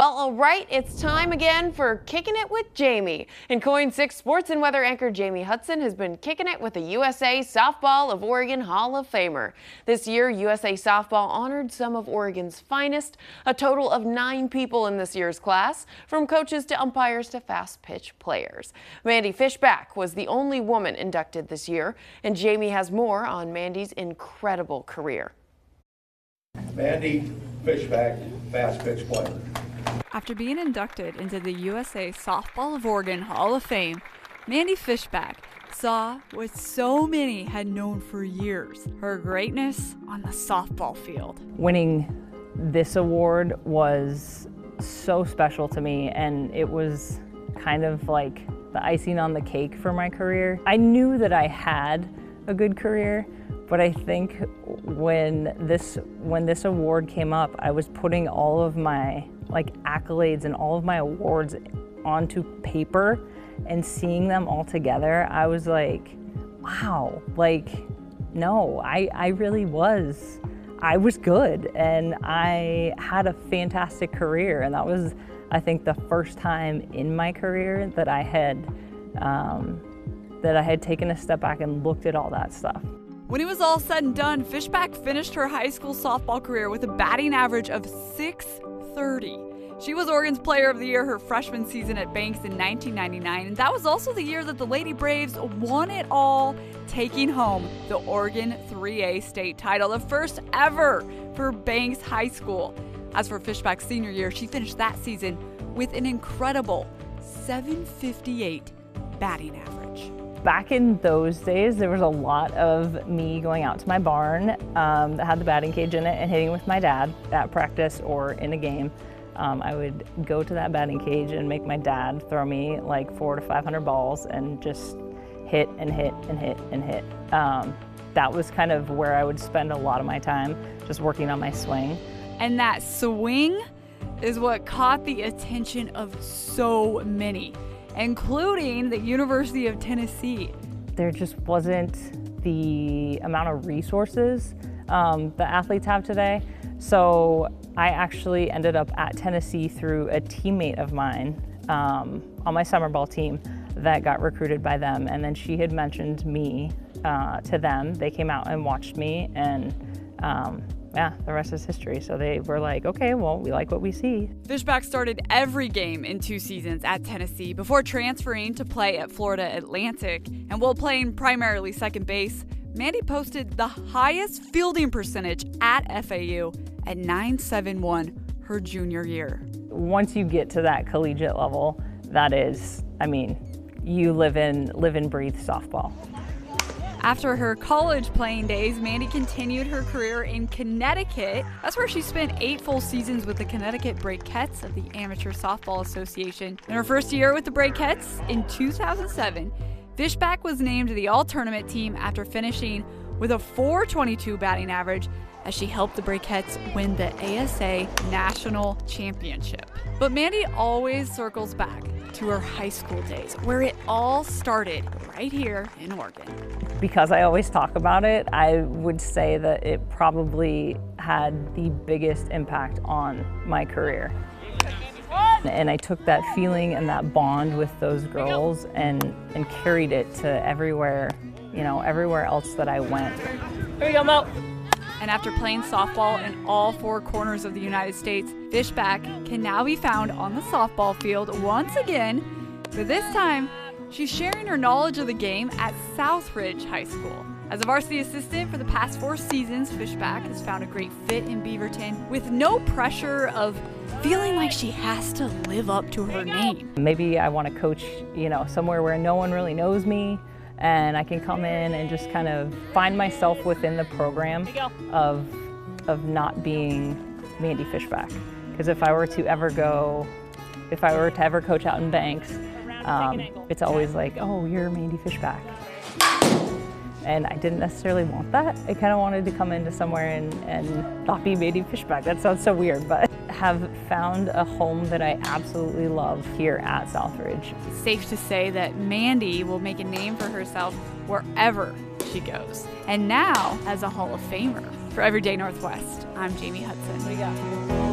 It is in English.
Well, all right, it's time again for Kicking It with Jamie. And KOIN 6 sports and weather anchor Jamie Hudson has been kicking it with the USA Softball of Oregon Hall of Famer. This year, USA Softball honored some of Oregon's finest, a total of 9 people in this year's class, from coaches to umpires to fast pitch players. Mandie Fishback was the only woman inducted this year, and Jamie has more on Mandie's incredible career. Mandie Fishback, fast pitch player. After being inducted into the USA Softball of Oregon Hall of Fame, Mandie Fishback saw what so many had known for years, her greatness on the softball field. Winning this award was so special to me, and it was kind of like the icing on the cake for my career. I knew that I had a good career, but I think when this award came up, I was putting all of my accolades and all of my awards onto paper and seeing them all together. I was like, wow, no, I really was. I was good and I had a fantastic career, and that was, I think, the first time in my career that I had taken a step back and looked at all that stuff. When it was all said and done, Fishback finished her high school softball career with a batting average of .630. She was Oregon's Player of the Year her freshman season at Banks in 1999, and that was also the year that the Lady Braves won it all, taking home the Oregon 3A state title, the first ever for Banks High School. As for Fishback's senior year, she finished that season with an incredible .758 batting average. Back in those days, there was a lot of me going out to my barn that had the batting cage in it and hitting with my dad at practice or in a game. I would go to that batting cage and make my dad throw me like 400 to 500 balls and just hit and hit and hit and hit. That was kind of where I would spend a lot of my time, just working on my swing. And that swing is what caught the attention of so many, including the University of Tennessee. There just wasn't the amount of resources that athletes have today. So I actually ended up at Tennessee through a teammate of mine on my summer ball team that got recruited by them. And then she had mentioned me to them. They came out and watched me, and yeah, the rest is history. So they were like, okay, well, we like what we see. Fishback started every game in 2 seasons at Tennessee before transferring to play at Florida Atlantic. And while playing primarily second base, Mandie posted the highest fielding percentage at FAU at .971 her junior year. Once you get to that collegiate level, that is, I mean, you live and breathe softball. After her college playing days, Mandie continued her career in Connecticut. That's where she spent 8 full seasons with the Connecticut Brakettes of the Amateur Softball Association. In her first year with the Brakettes in 2007, Fishback was named to the all-tournament team after finishing with a .422 batting average as she helped the Brakettes win the ASA National Championship. But Mandie always circles back to her high school days, where it all started right here in Oregon. Because I always talk about it, I would say that it probably had the biggest impact on my career. And I took that feeling and that bond with those girls and carried it to everywhere, everywhere else that I went. Here we go, Mo. And after playing softball in all 4 corners of the United States, Fishback can now be found on the softball field once again, but this time she's sharing her knowledge of the game at Southridge High School. As a varsity assistant for the past 4 seasons, Fishback has found a great fit in Beaverton with no pressure of feeling like she has to live up to her name. Maybe I want to coach, somewhere where no one really knows me, and I can come in and just kind of find myself within the program of not being Mandie Fishback. Because if I were to ever coach out in Banks, it's always like, oh, you're Mandie Fishback. And I didn't necessarily want that. I kind of wanted to come into somewhere and not be Mandie Fishback. That sounds so weird, but have found a home that I absolutely love here at Southridge. It's safe to say that Mandie will make a name for herself wherever she goes. And now, as a Hall of Famer. For Everyday Northwest, I'm Jamie Hudson. What do you got?